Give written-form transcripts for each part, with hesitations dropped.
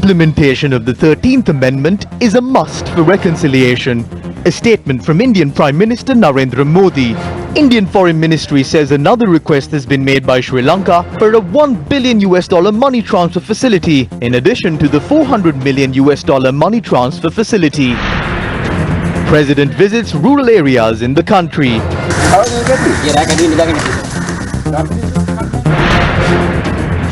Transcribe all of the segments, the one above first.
Implementation of the 13th Amendment is a must for reconciliation. A statement from Indian Prime Minister Narendra Modi. Indian Foreign Ministry says another request has been made by Sri Lanka for a $1 billion money transfer facility, in addition to the $400 million money transfer facility. President visits rural areas in the country.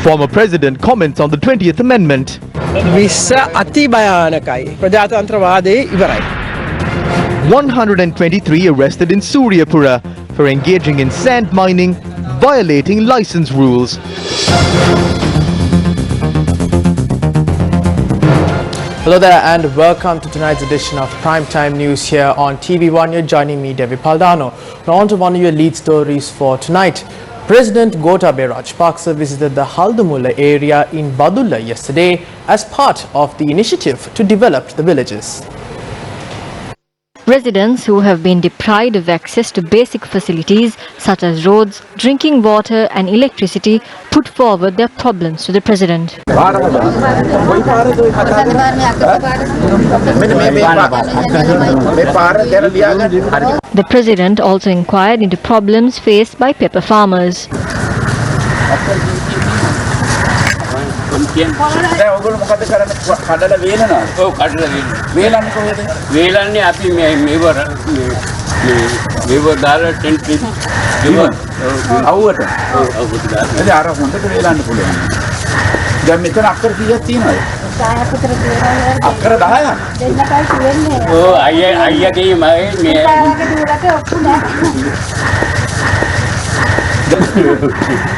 Former President comments on the 20th Amendment. 123 arrested in Suryapura for engaging in sand mining, violating license rules. Hello there and welcome to tonight's edition of Primetime News here on TV1. You're joining me, Devi Paldano. Now on to one of your lead stories for tonight. President Gotabaya Rajapaksa visited the Haldumulla area in Badulla yesterday as part of the initiative to develop the villages. Residents who have been deprived of access to basic facilities such as roads, drinking water and electricity put forward their problems to the President. The President also inquired into problems faced by pepper farmers. දැන් ඔයගොල්ලෝ මොකද කරන්නේ කඩලා වේලනවා ඔව් කඩලා වේලන්නේ කොහෙද වේලන්නේ අපි මේවර දාලා ටෙන්ට් ඉවර අවුවට අවුවට දාලා එතන අර හොඳට වේලන්න පුළුවන් දැන් මෙතන අක්කර කීයක් තියෙනවද 10ක් විතර තියෙනවා අක්කර 10ක් දෙන්නකයි කියන්නේ ඔව් අයියාගේ මගේ මේ දුරට ඔක්කොම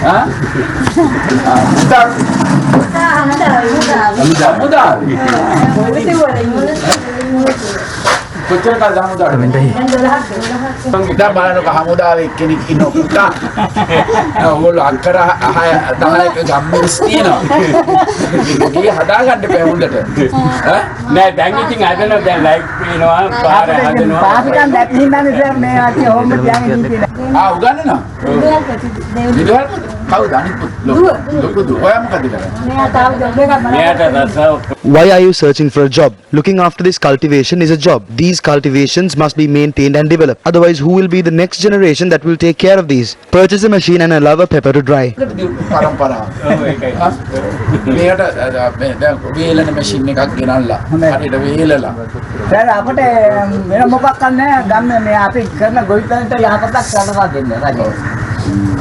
හා කොච්චර කාලද හමුදාට වෙන්නේ? දැන් බලන්නකො හමුදාවේ එක්කෙනෙක් ඉන්නවා පුතා. ඕගොල්ලෝ අක්කර 10ක ගම්මිස් තියෙනවා. මේක හදාගන්න බෑ හොඳට. ඈ නෑ දැන් ඉතින් හදනවා දැන් ලයිට් පේනවා පාර හදනවා. පාපිකන් දැක්කින්දානේ සර් මේ ආටි හොම්බ තියාගෙන ඉන්නේ. උගන්නනවා. විදුහල් කවුද අනිත් ලොකු දු ඔයා මොකද කරන්නේ? Why are you searching for a job? Looking after this cultivation is a job. These cultivations must be maintained and developed. Otherwise, who will be the next generation that will take care of these? Purchase a machine and allow a pepper to dry.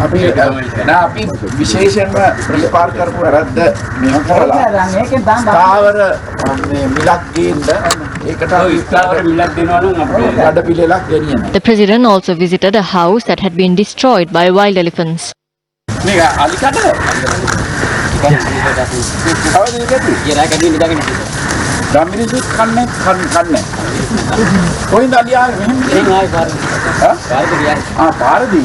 අපි අපි විශේෂයෙන්ම ප්‍රතිපාර කරපු වැරද්ද මෙහෙම කරලා ස්ථාවර මේ මිලක් ගේන්න ඒකට ස්ථාවර මිලක් දෙනවා නම් අපේ අඩ පිළිලක් ගෙනියන. The President also visited a house that had been destroyed by wild elephants. මේක අලිකඩ කවදද ඉගෙති? ඊරා කඩින් ඉඳගෙන ගම්මිරිසු කන්නේ කොයින්ද අලියාගේ මෙහෙම දෙන්නේ ආයි පාරදී. හා පාරදී ගියා. පාරදී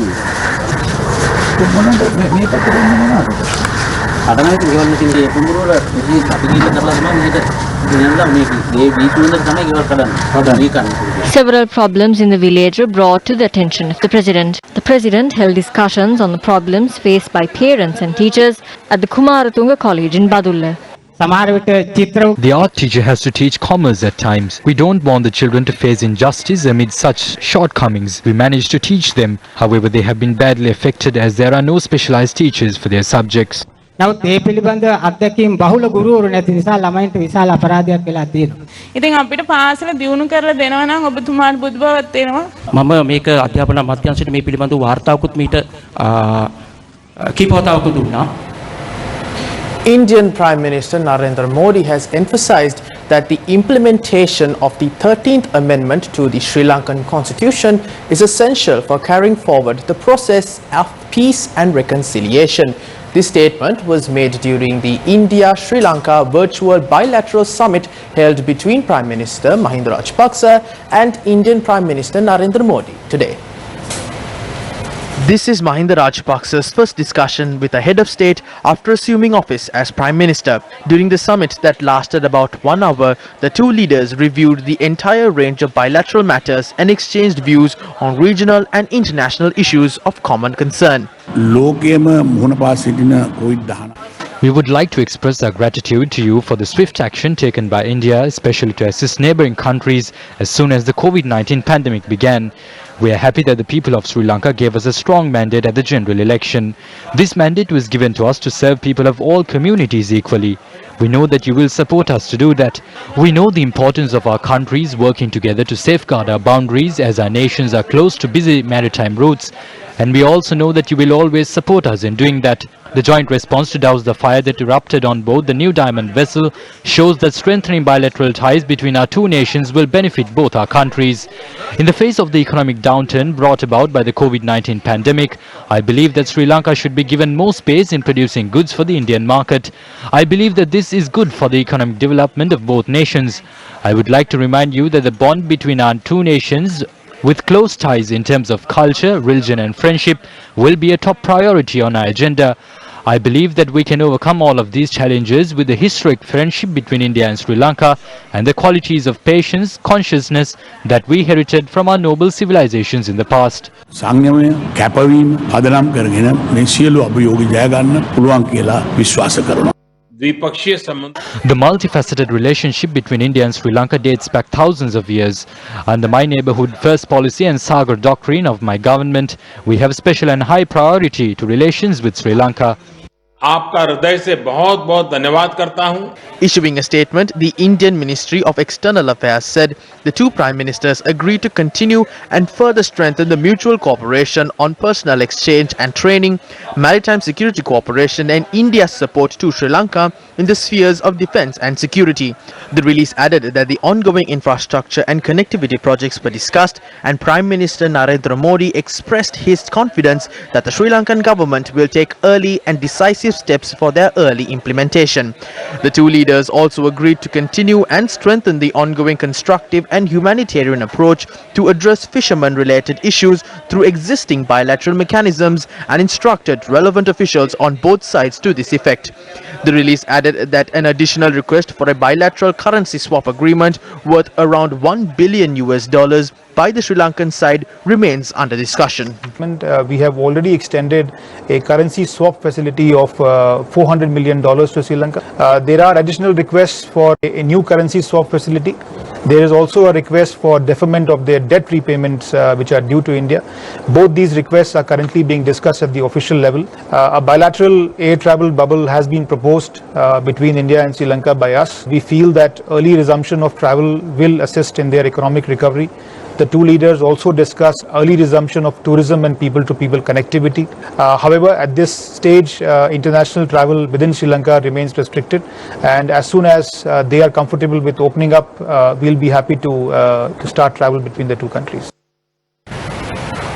Several problems in the village were brought to the attention of the President. The President held discussions on the problems faced by parents and teachers at the Kumaratunga College in Badulla. The art teacher has to teach commerce at times. We don't want the children to face injustice amid such shortcomings. We managed to teach them. However, they have been badly affected as there are no specialized teachers for their subjects. නමුත් මේ පිළිබඳ අත්දැකීම් බහුල ගුරුවරු නැති නිසා ළමයින්ට විශාල අපරාධයක් වෙලා තියෙනවා. ඉතින් අපිට පාසල දියුණු කරලා දෙනවා නම් ඔබතුමාට බුද්ධබවත් වෙනවා. මම මේක අධ්‍යාපන අමාත්‍යාංශයට මේ පිළිබඳව වාර්තාවකුත් මීට කීපවතාවකුත් දුන්නා. Indian Prime Minister Narendra Modi has emphasized that the implementation of the 13th Amendment to the Sri Lankan Constitution is essential for carrying forward the process of peace and reconciliation. This statement was made during the India-Sri Lanka virtual bilateral summit held between Prime Minister Mahinda Rajapaksa and Indian Prime Minister Narendra Modi today. This is Mahinda Rajapaksa's first discussion with a head of state after assuming office as Prime Minister. During the summit that lasted about 1 hour, the two leaders reviewed the entire range of bilateral matters and exchanged views on regional and international issues of common concern. We would like to express our gratitude to you for the swift action taken by India, especially to assist neighboring countries as soon as the COVID-19 pandemic began. We are happy that the people of Sri Lanka gave us a strong mandate at the general election. This mandate was given to us to serve people of all communities equally. We know that you will support us to do that. We know the importance of our countries working together to safeguard our boundaries as our nations are close to busy maritime routes. And we also know that you will always support us in doing that. The joint response to douse the fire that erupted on board the New Diamond vessel shows that strengthening bilateral ties between our two nations will benefit both our countries. In the face of the economic downturn brought about by the COVID-19 pandemic, I believe that Sri Lanka should be given more space in producing goods for the Indian market. I believe that this is good for the economic development of both nations. I would like to remind you that the bond between our two nations, with close ties in terms of culture, religion and friendship, will be a top priority on our agenda. I believe that we can overcome all of these challenges with the historic friendship between India and Sri Lanka and the qualities of patience, consciousness that we inherited from our noble civilizations in the past. සංයමය කැපවීම පදනම් කරගෙන මේ සියලු අභියෝග ජය ගන්න පුළුවන් කියලා විශ්වාස කරනවා. The multifaceted relationship between India and Sri Lanka dates back thousands of years. Under my neighborhood first policy and Sagar doctrine of my government, we have special and high priority to relations with Sri Lanka. आपका हृदय से बहुत-बहुत धन्यवाद करता हूं. Issuing a statement, the Indian Ministry of External Affairs said the two prime ministers agreed to continue and further strengthen the mutual cooperation on personnel exchange and training, maritime security cooperation and India's support to Sri Lanka in the spheres of defense and security. The release added that the ongoing infrastructure and connectivity projects were discussed and Prime Minister Narendra Modi expressed his confidence that the Sri Lankan government will take early and decisive steps for their early implementation. The two leaders also agreed to continue and strengthen the ongoing constructive and humanitarian approach to address fishermen-related issues through existing bilateral mechanisms and instructed relevant officials on both sides to this effect. The release added that an additional request for a bilateral currency swap agreement worth around $1 billion by the Sri Lankan side remains under discussion. We have already extended a currency swap facility of $400 million to Sri Lanka. There are additional requests for a new currency swap facility. There is also a request for deferment of their debt repayments which are due to India. Both these requests are currently being discussed at the official level. A bilateral air travel bubble has been proposed between India and Sri Lanka by us. We feel that early resumption of travel will assist in their economic recovery. The two leaders also discussed early resumption of tourism and people-to-people connectivity. However, at this stage, international travel within Sri Lanka remains restricted, and as soon as they are comfortable with opening up, we'll be happy to start travel between the two countries.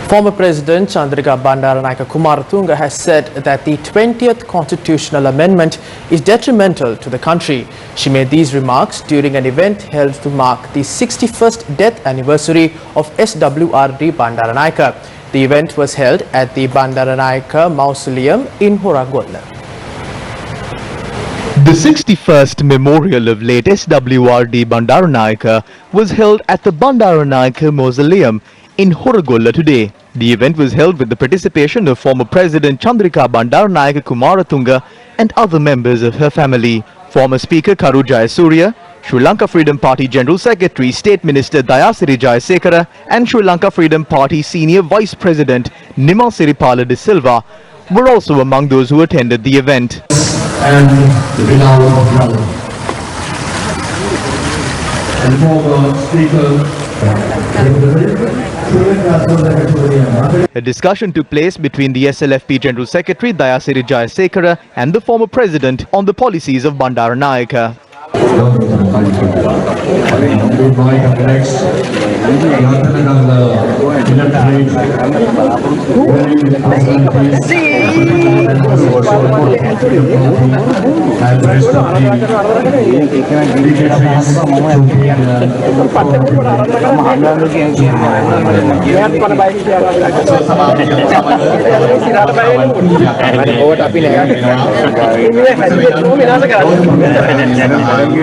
Former President Chandrika Bandaranaike Kumaratunga has said that the 20th constitutional amendment is detrimental to the country. She made these remarks during an event held to mark the 61st death anniversary of SWRD Bandaranaike. The event was held at the Bandaranaike Mausoleum in Horagolla. The 61st memorial of late SWRD Bandaranaike was held at the Bandaranaike Mausoleum in Horagolla today. The event was held with the participation of former President Chandrika Bandaranaike Kumaratunga and other members of her family. Former Speaker Karu Jayasuriya, Sri Lanka Freedom Party General Secretary State Minister Dayasiri Jayasekara and Sri Lanka Freedom Party Senior Vice President Nima Siripala de Silva were also among those who attended the event. And the renown of and former Speaker. A discussion took place between the SLFP General Secretary Dayasiri Jayasekara and the former President on the policies of Bandaranaike. The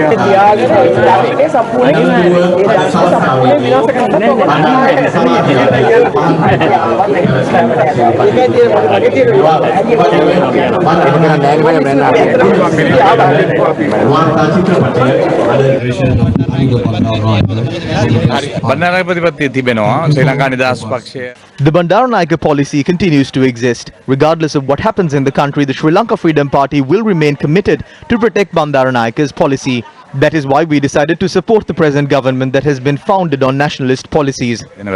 Bandaranaike policy continues to exist. Regardless of what happens in the country, the Sri Lanka Freedom Party will remain committed to protect Bandaranaike's policy. That is why we decided to support the present government that has been founded on nationalist policies. There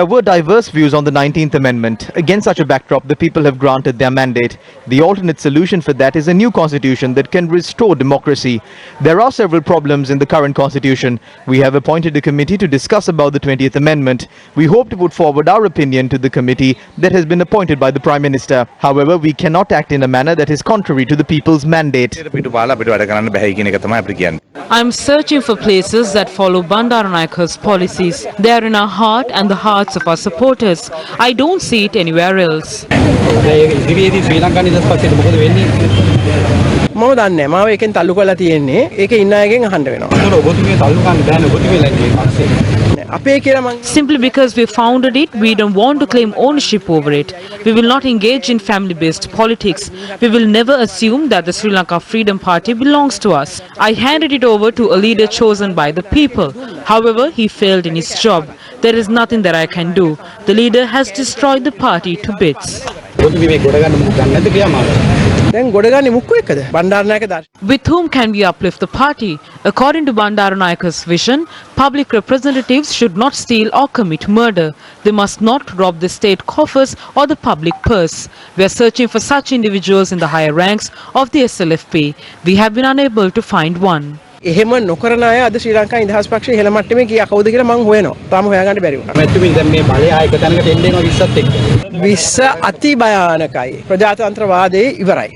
were diverse views on the 19th Amendment. Against such a backdrop, the people have granted their mandate. The alternate solution for that is a new constitution that can restore democracy. There are several problems in the current constitution. We have appointed a committee to discuss about the 20th Amendment. We hope to put forward our opinion to the committee that has been appointed by the Prime Minister. However, we cannot act in a manner that is contrary to the people's mandate. I am searching for places that follow Bandaranaike's policies. They are in our heart and the hearts of our supporters. I don't see it anywhere else. මම දන්නේ මාව එකෙන් තල්ලු කරලා තියෙන්නේ ඒකේ ඉන්න අයගෙන් අහන්න වෙනවා. Simply because we founded it, we don't want to claim ownership over it. We will not engage in family-based politics. We will never assume that the Sri Lanka Freedom Party belongs to us. I handed it over to a leader chosen by the people. However, he failed in his job. There is nothing that I can do. The leader has destroyed the party to bits. With whom can we uplift the party? According to Bandaranaike's vision, public representatives should not steal or commit murder. They must not rob the state coffers or the public purse. We are searching for such individuals in the higher ranks of the SLFP. We have been unable to find one. එහෙම නොකරන අය අද ශ්‍රී ලංකා නිදහස් පක්ෂයේ ඉහළ මට්ටමේ කියා කවුද කියලා මම හොයනවා. තාම හොයාගන්න බැරි වුණා. මැතිතුමනි දැන් මේ බලය ආයක තැනකට එන්න එනවා 20ත් එක්ක. 20 අති භයානකයි. ප්‍රජාතන්ත්‍රවාදයේ ඉවරයි.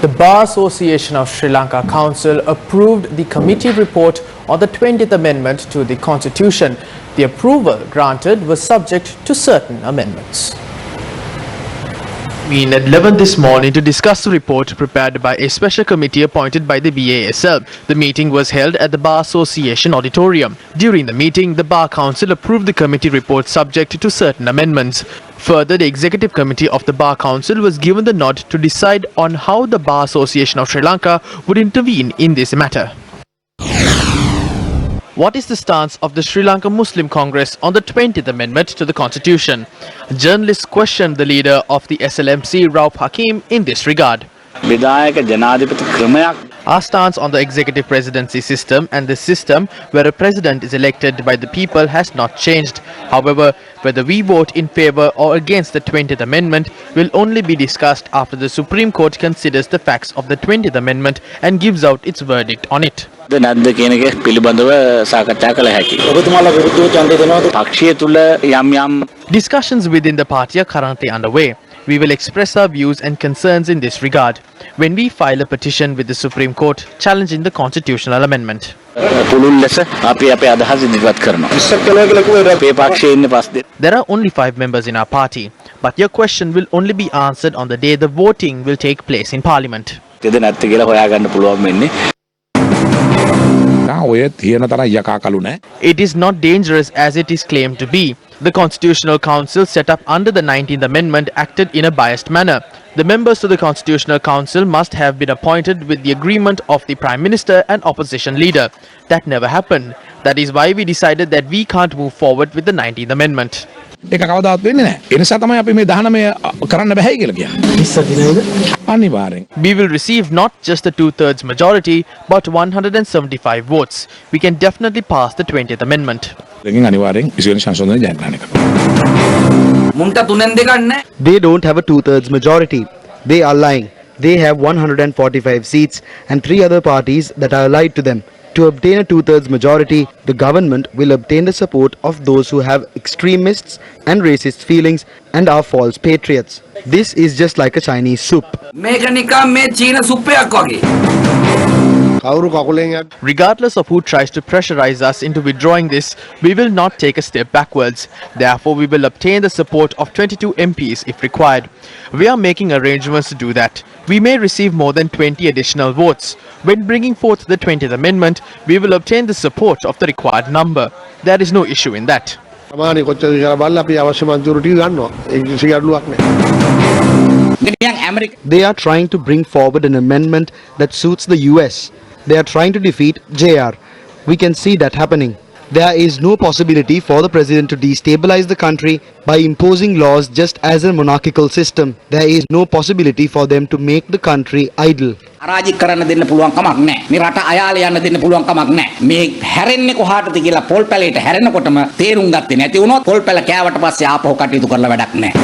The Bar Association of Sri Lanka Council approved the committee report on the 20th Amendment to the Constitution. The approval granted was subject to certain amendments. We at 11 this morning to discuss the report prepared by a special committee appointed by the BASL. The meeting was held at the Bar Association Auditorium. During the meeting, the Bar Council approved the committee report subject to certain amendments. Further, the Executive Committee of the Bar Council was given the nod to decide on how the Bar Association of Sri Lanka would intervene in this matter. What is the stance of the Sri Lanka Muslim Congress on the 20th Amendment to the Constitution? Journalists questioned the leader of the SLMC, Rauf Hakim, in this regard. Our stance on the executive presidency system and the system where a president is elected by the people has not changed. However, whether we vote in favor or against the 20th Amendment will only be discussed after the Supreme Court considers the facts of the 20th Amendment and gives out its verdict on it. Discussions within the party are currently underway. We will express our views and concerns in this regard when we file a petition with the Supreme Court challenging the constitutional amendment. There are only 5 members in our party, but your question will only be answered on the day the voting will take place in Parliament. It is not dangerous as it is claimed to be. The Constitutional Council set up under the 19th Amendment acted in a biased manner. The members to the Constitutional Council must have been appointed with the agreement of the Prime Minister and opposition leader. That never happened. That is why we decided that we can't move forward with the 19th Amendment. ඒක කවදාවත් වෙන්නේ නැහැ. ඒ නිසා තමයි අපි මේ 19 කරන්න බැහැ කියලා කියන්නේ. අනිවාර්යෙන්. We will receive not just the 2/3 majority but 175 votes. We can definitely pass the 20th Amendment. ඒකෙන් අනිවාර්යෙන් 20 වෙනි සංශෝධනය ජයග්‍රහණය කරනවා. මුන්ට 3න් 2ක් නැහැ. They don't have a 2/3 majority. They are lying. They have 145 seats and 3 other parties that are allied to them. To obtain a two-thirds majority, the government will obtain the support of those who have extremists and racist feelings and are false patriots. This is just like a Chinese soup. Regardless of who tries to pressurize us into withdrawing this, we will not take a step backwards. Therefore, we will obtain the support of 22 MPs if required. We are making arrangements to do that. We may receive more than 20 additional votes. When bringing forth the 20th Amendment, we will obtain the support of the required number. There is no issue in that. They are trying to bring forward an amendment that suits the US. They are trying to defeat JR. We can see that happening. There is no possibility for the president to destabilize the country by imposing laws just as a monarchical system. There is no possibility for them to make the country idle. අරාජික කරන්න දෙන්න පුළුවන් කමක් නැහැ. මේ රට අයාල යන්න දෙන්න පුළුවන් කමක් නැහැ. මේ හැරෙන්නේ කොහාටද කියලා පොල් පැලේට හැරෙනකොටම තේරුම් ගත්තේ නැති වුණොත් පොල් පැල කෑවට පස්සේ ආපහු කටයුතු කරලා වැඩක් නැහැ.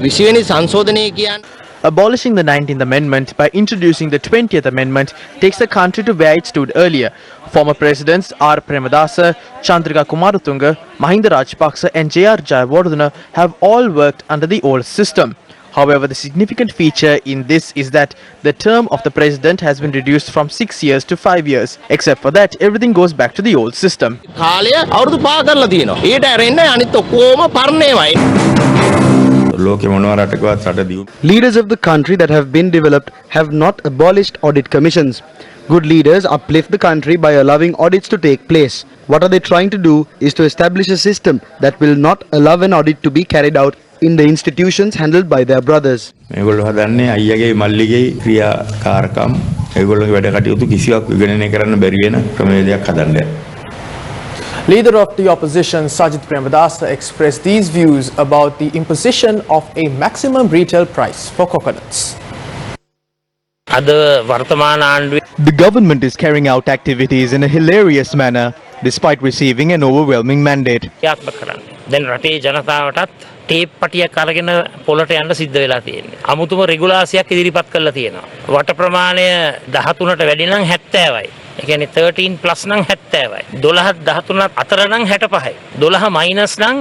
20 වෙනි සංශෝධනය කියන්නේ Abolishing the 19th Amendment by introducing the 20th Amendment takes the country to where it stood earlier. Former Presidents R. Premadasa, Chandrika Kumaratunga, Mahinda Rajapaksa and J.R. Jayawardena have all worked under the old system. However, the significant feature in this is that the term of the president has been reduced from 6 years to 5 years. Except for that, everything goes back to the old system. Leaders of the country that have been developed have not abolished audit commissions. Good leaders uplift the country by allowing audits to take place. What are they trying to do is to establish a system that will not allow an audit to be carried out in the institutions handled by their brothers. Leader of the opposition Sajith Premadasa expressed these views about the imposition of a maximum retail price for coconuts. The government is carrying out activities in a hilarious manner despite receiving an overwhelming mandate. Tape පටියක් අරගෙන පොළට යන්න සිද්ධ වෙලා තියෙන්නේ. අමුතුම රෙගුලාසියක් ඉදිරිපත් කරලා තියෙනවා. වට ප්‍රමාණය 13ට වැඩි නම් 70යි. ඒ කියන්නේ 13 ප්ලස් නම් 70යි. 12 13 අතර නම් 65යි. 12 මයිනස් නම්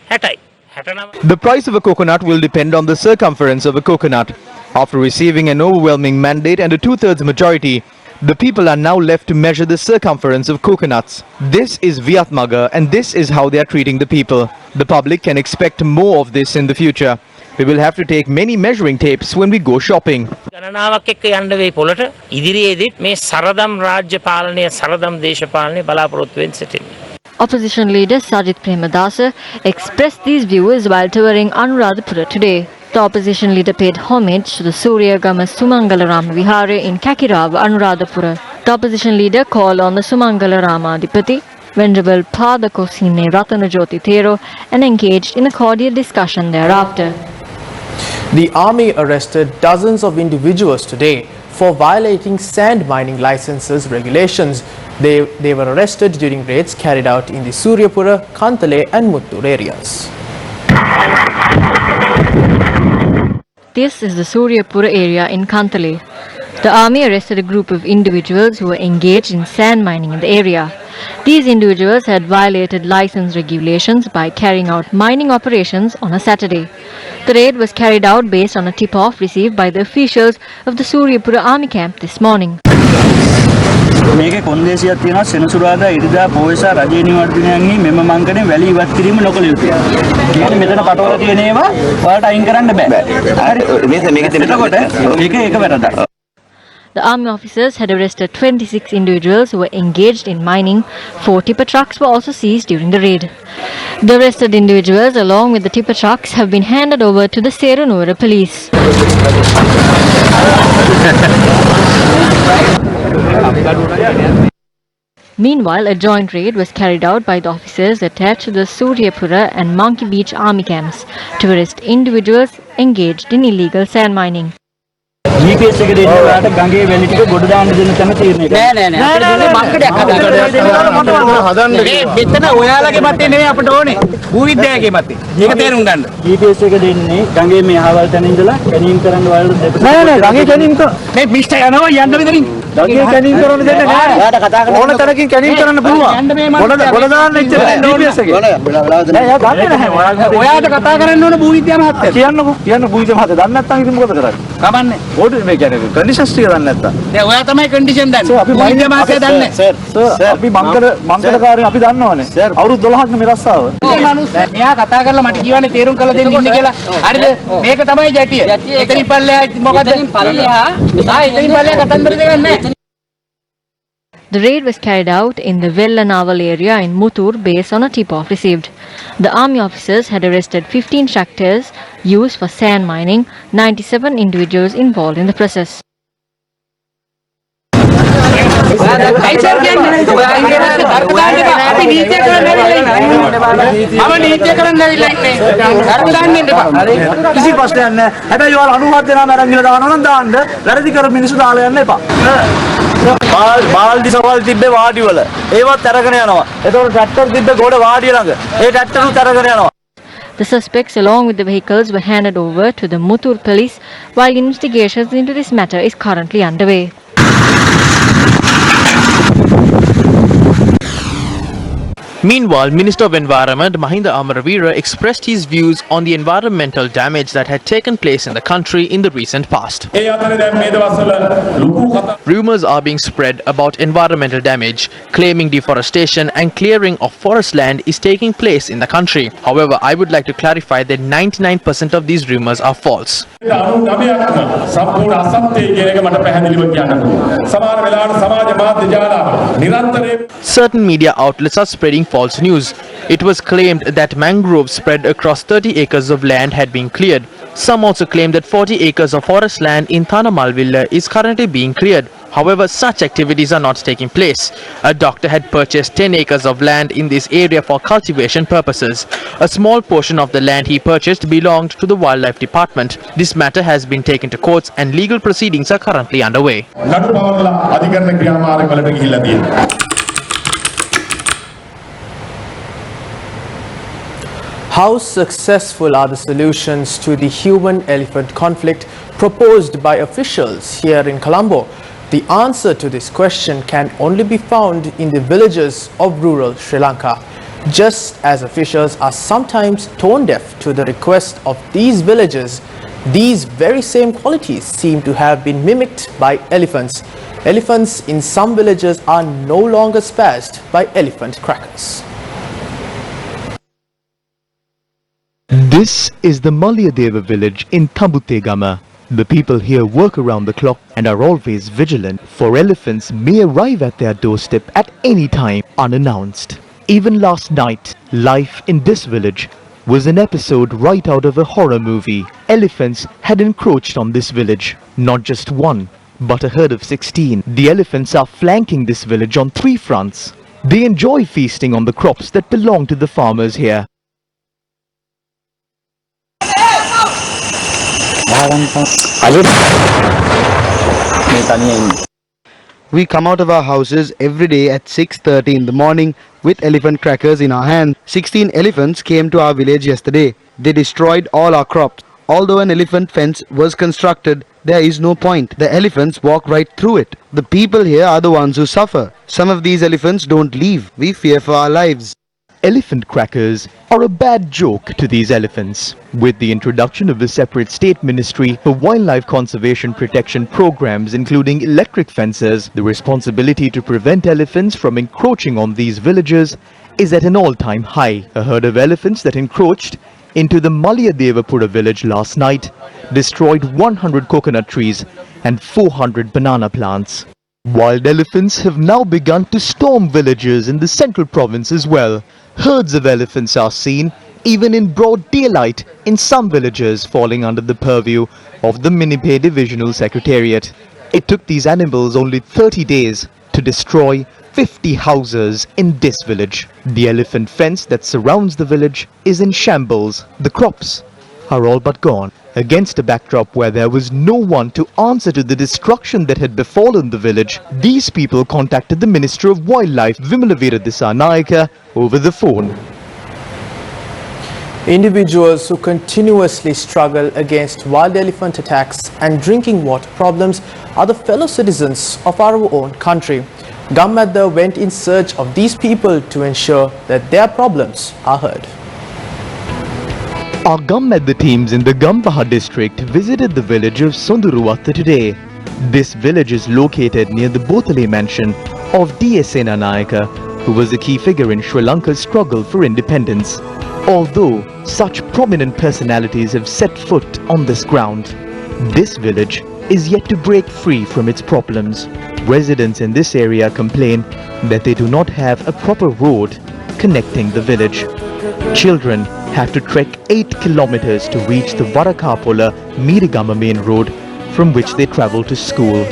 60යි. 69. The price of a coconut will depend on the circumference of a coconut. After receiving an overwhelming mandate and a two-thirds majority, the people are now left to measure the circumference of coconuts. This is Viatmaga and this is how they are treating the people. The public can expect more of this in the future. We will have to take many measuring tapes when we go shopping. ගණනාවක් එක්ක යන්න වෙයි පොළට. ඉදිරියේදීත් මේ සරදම් රාජ්‍ය පාලනය සරදම් දේශපාලනය බලාපොරොත්තු වෙන්න සිටින්නේ. Opposition leader Sajith Premadasa expressed these views while touring Anuradhapura today. The opposition leader paid homage to the Suryagama Sumangalarama Vihara in Kakirava, Anuradhapura. The opposition leader called on the Sumangalarama Adipati, Venerable Pada Kosine Ratanajoti Thero, and engaged in a cordial discussion thereafter. The army arrested dozens of individuals today for violating sand mining licenses regulations. They were arrested during raids carried out in the Suryapura, Kantale and Muttur areas. This is the Suryapura area in Kantale. The army arrested a group of individuals who were engaged in sand mining in the area. These individuals had violated license regulations by carrying out mining operations on a Saturday. The raid was carried out based on a tip-off received by the officials of the Suryapura army camp this morning. මේකේ කොන්දේසියක් තියෙනවා සෙනසුරාදා ඉරිදා පොහොයසා රජයේ නිවර්තනයන්හි මෙම මංකනේ වැලි ඉවත් කිරීම නොකළ යුතුයි. කියන්නේ මෙතන පටවල තියෙන ඒවා ඔයාලට අයින් කරන්න බෑ. හරි මේක එතකොට ඒක වැරද්දක්. The army officers had arrested 26 individuals who were engaged in mining. 4 tipper trucks were also seized during the raid. The arrested individuals along with the tipper trucks have been handed over to the Serunura police. Meanwhile, a joint raid was carried out by the officers attached to the Suryapura and Monkey Beach army camps to arrest individuals engaged in illegal sand mining. GPS එක දෙන්න ඔයාලට ගඟේ වැලි ටික ගොඩ දාන්න දෙන්න තැන තීරණය කරා. නෑ මංකඩයක් හදන්න. මේ මෙතන ඔයාලගේ මතේ නෙවෙයි අපිට ඕනේ. භූවිද්‍යාවේ මතේ. මේක තේරුම් ගන්න. GPS එක දෙන්නේ ගඟේ මේ අහවල් තැන ඉඳලා කැනීම් කරන්න ඔයාලට දෙපස. නෑ ගඟේ කැනීම් මේ මිස්ටර් යනවා යන්න විතරින්. දගේ කැණීම් කරන්න දෙන්නේ නැහැ. ඔයාට කතා කරන්න ඕන තරකින් කැණීම් කරන්න පුළුවන්. ගොඩ දාන්න ඉච්චර DPS එකේ. නෑ යා දන්නේ නැහැ. ඔයාට කතා කරන්න ඕන භූවිද්‍යා මහත්තයා. කියන්න භූවිද්‍යා මහත්තයා දන්නේ නැත්නම් ඉතින් මොකද කරන්නේ? කමන්නේ. ඕඩර් මේ කියන්නේ කන්ඩිෂන්ස් ටික දන්නේ නැත්නම්. දැන් ඔයා තමයි කන්ඩිෂන් දන්නේ. භූවිද්‍යා මහත්තයා දන්නේ. සර් අපි මංගලකාරයන් අපි දන්නවනේ. අවුරුදු 12ක් මේ රස්සාව. මෙයා කතා කරලා මට කියවනේ තේරුම් කරලා දෙන්න ඉන්නේ කියලා. හරිද? මේක තමයි ජැටිය. එතනින් පල්ලෙහා මොකද? එතනින් පල්ලෙහා කතන්දර දෙකක් නැහැ. The raid was carried out in the Vellanaval area in Muttur based on a tip-off received. The army officers had arrested 15 tractors used for sand mining, 97 individuals involved in the process. කිසි ප්‍රශ්නයක් නැහැ. හැබැයි ඔයාලා 97 දෙනාම අරන් ගිහලා දානවා නම් දාන්න. වැරදි කර මිනිස්සු දාලා යන්න එපා. බාල්දි සවල් තිබ්බේ වාඩිවල. ඒවත් අරගෙන යනවා. එතකොට ට්‍රැක්ටර් තිබ්බේ ගොඩ වාඩිය ළඟ. ඒ ට්‍රැක්ටරුත් අරගෙන යනවා. The suspects along with the vehicles were handed over to the Muttur police while investigations into this matter is currently underway. Meanwhile, Minister of Environment Mahinda Amaraveera expressed his views on the environmental damage that had taken place in the country in the recent past. Rumours are being spread about environmental damage, claiming deforestation and clearing of forest land is taking place in the country. However, I would like to clarify that 99% of these rumours are false. Certain media outlets are spreading false news. It was claimed that mangroves spread across 30 acres of land had been cleared. Some also claim that 40 acres of forest land in Thanamalvilla is currently being cleared. However, such activities are not taking place. A doctor had purchased 10 acres of land in this area for cultivation purposes. A small portion of the land he purchased belonged to the Wildlife Department. This matter has been taken to courts and legal proceedings are currently underway. How successful are the solutions to the human-elephant conflict proposed by officials here in Colombo? The answer to this question can only be found in the villages of rural Sri Lanka. Just as officials are sometimes tone deaf to the request of these villages, these very same qualities seem to have been mimicked by elephants. Elephants in some villages are no longer spazzed by elephant crackers. This is the Malyadeva village in Tambutegama. The people here work around the clock and are always vigilant, for elephants may arrive at their doorstep at any time unannounced. Even last night, life in this village was an episode right out of a horror movie. Elephants had encroached on this village, not just one, but a herd of 16. The elephants are flanking this village on 3 fronts. They enjoy feasting on the crops that belong to the farmers here. We come out of our houses every day at 6:30 in the morning with elephant crackers in our hands. 16 elephants came to our village yesterday. They destroyed all our crops. Although an elephant fence was constructed, there is no point. The elephants walk right through it. The people here are the ones who suffer. Some of these elephants don't leave. We fear for our lives. Elephant crackers are a bad joke to these elephants. With the introduction of a separate state ministry for wildlife conservation protection programs including electric fences, the responsibility to prevent elephants from encroaching on these villages is at an all-time high. A herd of elephants that encroached into the Malyadevapura village last night destroyed 100 coconut trees and 400 banana plants. Wild elephants have now begun to storm villages in the central province as well. Herds of elephants are seen even in broad daylight in some villages falling under the purview of the Minipe Divisional Secretariat. It took these animals only 30 days to destroy 50 houses in this village. The elephant fence that surrounds the village is in shambles. The crops are all but gone. Against a backdrop where there was no one to answer to the destruction that had befallen the village, these people contacted the Minister of Wildlife, Vimalavira Dissanayaka, over the phone. Individuals who continuously struggle against wild elephant attacks and drinking water problems are the fellow citizens of our own country. Gammadda went in search of these people to ensure that their problems are heard. Our Gammadda teams in the Gampaha district visited the village of Sonduruwatta today. This village is located near the Botale mansion of D.S. Senanayake, who was a key figure in Sri Lanka's struggle for independence. Although such prominent personalities have set foot on this ground, this village is yet to break free from its problems. Residents in this area complain that they do not have a proper road connecting the village. Children have to trek 8 kilometers to reach the Varakapola Mirigama main road from which they travel to school.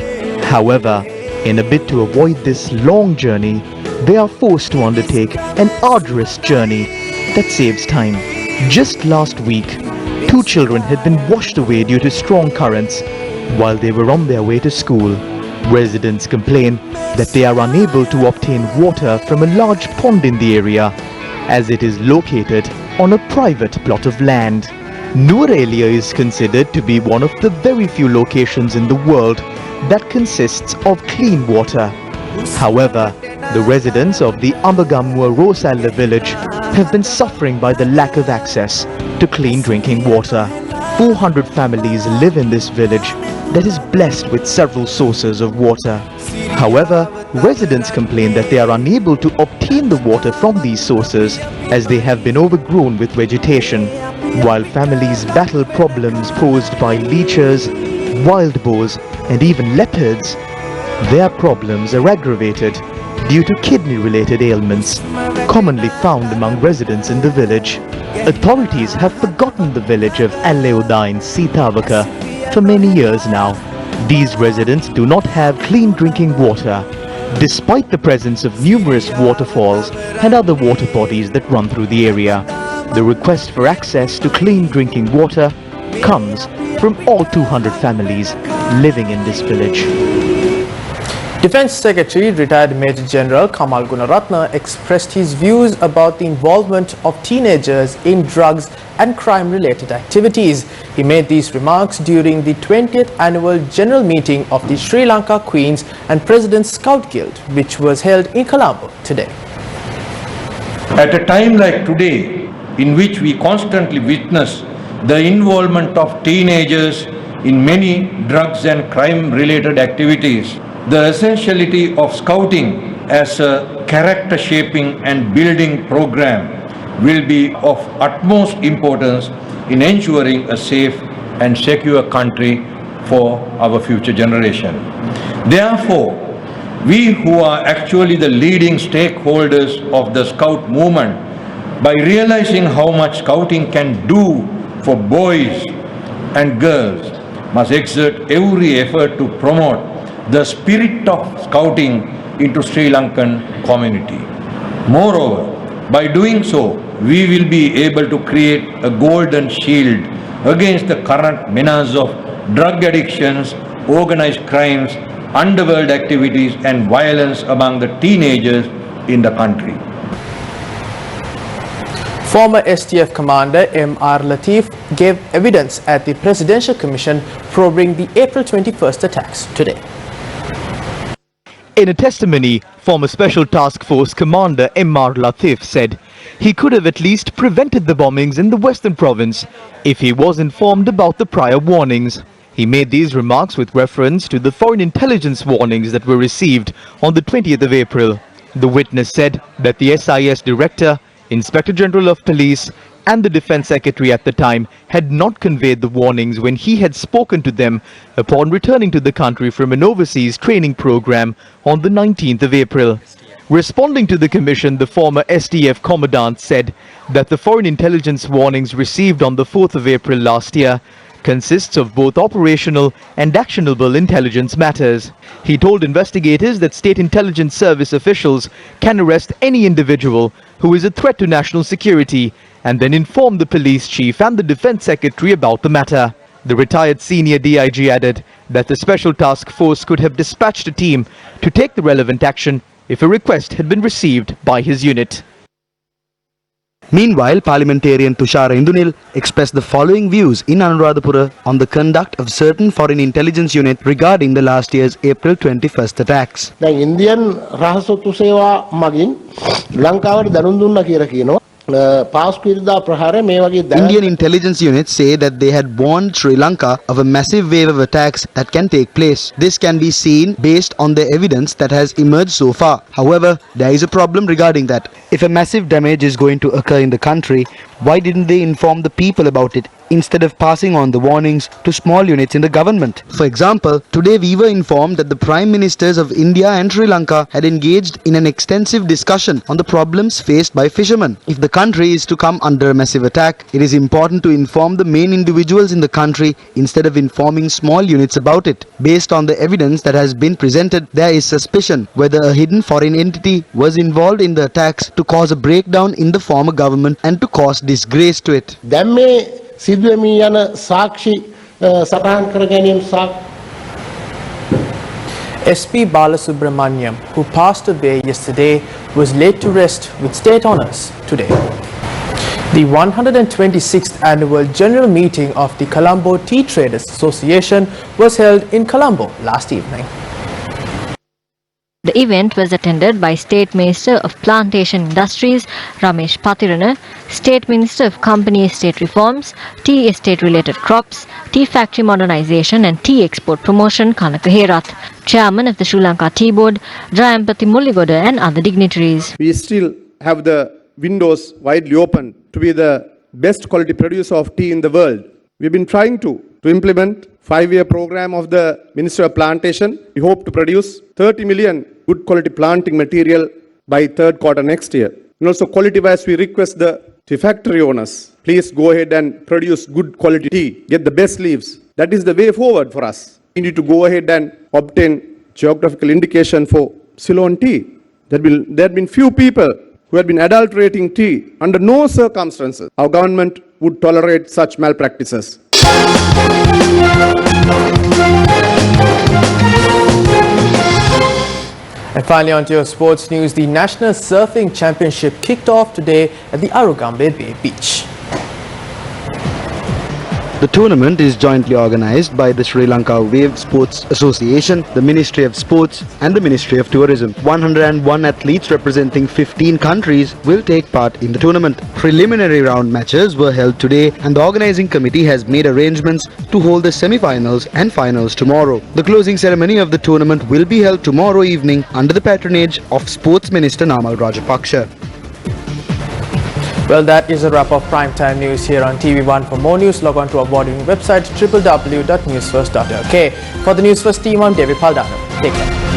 However, in a bid to avoid this long journey, they are forced to undertake an arduous journey that saves time. Just last week, 2 children had been washed away due to strong currents while they were on their way to school. Residents complain that they are unable to obtain water from a large pond in the area, as it is located on a private plot of land. Nuwara is considered to be one of the very few locations in the world that consists of clean water. However, the residents of the Ambagamua Rosalla village have been suffering by the lack of access to clean drinking water. 400 families live in this village that is blessed with several sources of water. However, residents complain that they are unable to obtain the water from these sources as they have been overgrown with vegetation. While families battle problems posed by leeches, wild boars and even leopards, their problems are aggravated due to kidney-related ailments commonly found among residents in the village. Authorities have forgotten the village of Aleodine Sitavaka for many years now. These residents do not have clean drinking water, despite the presence of numerous waterfalls and other water bodies that run through the area. The request for access to clean drinking water comes from all 200 families living in this village. Defence Secretary, retired Major General Kamal Gunaratne expressed his views about the involvement of teenagers in drugs and crime-related activities. He made these remarks during the 20th annual general meeting of the Sri Lanka Queens and President's Scout Guild, which was held in Colombo today. At a time like today, in which we constantly witness the involvement of teenagers in many drugs and crime-related activities, the essentiality of scouting as a character-shaping and building program will be of utmost importance in ensuring a safe and secure country for our future generation. Therefore, we who are actually the leading stakeholders of the Scout movement, by realizing how much Scouting can do for boys and girls, must exert every effort to promote the spirit of Scouting into Sri Lankan community. Moreover, by doing so, we will be able to create a golden shield against the current menace of drug addictions, organized crimes, underworld activities and violence among the teenagers in the country. Former STF Commander M.R. Latif gave evidence at the Presidential Commission probing the April 21st attacks today. In a testimony, former Special Task Force Commander M.R. Latif said he could have at least prevented the bombings in the Western Province if he was informed about the prior warnings. He made these remarks with reference to the foreign intelligence warnings that were received on the 20th of April. The witness said that the SIS Director, Inspector General of Police and the Defence Secretary at the time had not conveyed the warnings when he had spoken to them upon returning to the country from an overseas training program on the 19th of April. Responding to the commission, the former STF Commandant said that the foreign intelligence warnings received on the 4th of April last year consists of both operational and actionable intelligence matters. He told investigators that state intelligence service officials can arrest any individual who is a threat to national security and then inform the police chief and the defense secretary about the matter. The retired senior DIG added that the special task force could have dispatched a team to take the relevant action if a request had been received by his unit. Meanwhile, parliamentarian Tushara Indunil expressed the following views in Anuradhapura on the conduct of certain foreign intelligence unit regarding the last year's April 21st attacks. The Indian Rahasottu Seva magin Lankaවට දැනුම් දුන්නා කියලා කියනවා. Indian intelligence units say that they had warned Sri Lanka of a massive wave of attacks that can take place. This can be seen based on the evidence that has emerged so far. However, there is a problem regarding that. If a massive damage is going to occur in the country, why didn't they inform the people about it instead of passing on the warnings to small units in the government? For example, today we were informed that the Prime Ministers of India and Sri Lanka had engaged in an extensive discussion on the problems faced by fishermen. If the country is to come under a massive attack, it is important to inform the main individuals in the country instead of informing small units about it. Based on the evidence that has been presented, there is suspicion whether a hidden foreign entity was involved in the attacks to cause a breakdown in the former government and to cause disgrace to it. සිදුවමින් යන සාක්ෂි සටහන් කර ගැනීම SP Balasubramaniam, who passed away yesterday, was laid to rest with state honours today. The 126th annual general meeting of the Colombo Tea Traders Association was held in Colombo last evening. The event was attended by State Minister of Plantation Industries Ramesh Patirana, State Minister of Company Estate Reforms, Tea Estate Related Crops, Tea Factory Modernization and Tea Export Promotion Kanaka Herath, Chairman of the Sri Lanka Tea Board Jayampati Mulligoda and other dignitaries. We still have the windows widely open to be the best quality producer of tea in the world. We've been trying to implement 5-year program of the Minister of Plantation. We hope to produce 30 million good quality planting material by third quarter next year. And also quality wise, we request the tea factory owners, please go ahead and produce good quality tea, get the best leaves. That is the way forward for us. We need to go ahead and obtain geographical indication for Ceylon tea. There have been few people who have been adulterating tea. Under no circumstances our government would tolerate such malpractices. And finally, on to your sports news. The National Surfing Championship kicked off today at the Arugambe Bay Beach. The tournament is jointly organized by the Sri Lanka Wave Sports Association, the Ministry of Sports and the Ministry of Tourism. 101 athletes representing 15 countries will take part in the tournament. Preliminary round matches were held today and the organizing committee has made arrangements to hold the semi-finals and finals tomorrow. The closing ceremony of the tournament will be held tomorrow evening under the patronage of Sports Minister Namal Rajapaksha. Well, that is a wrap of primetime news here on TV1. For more news, log on to our boarding website www.newsfirst.lk. For the Newsfirst team, I'm David Paldano. Take care.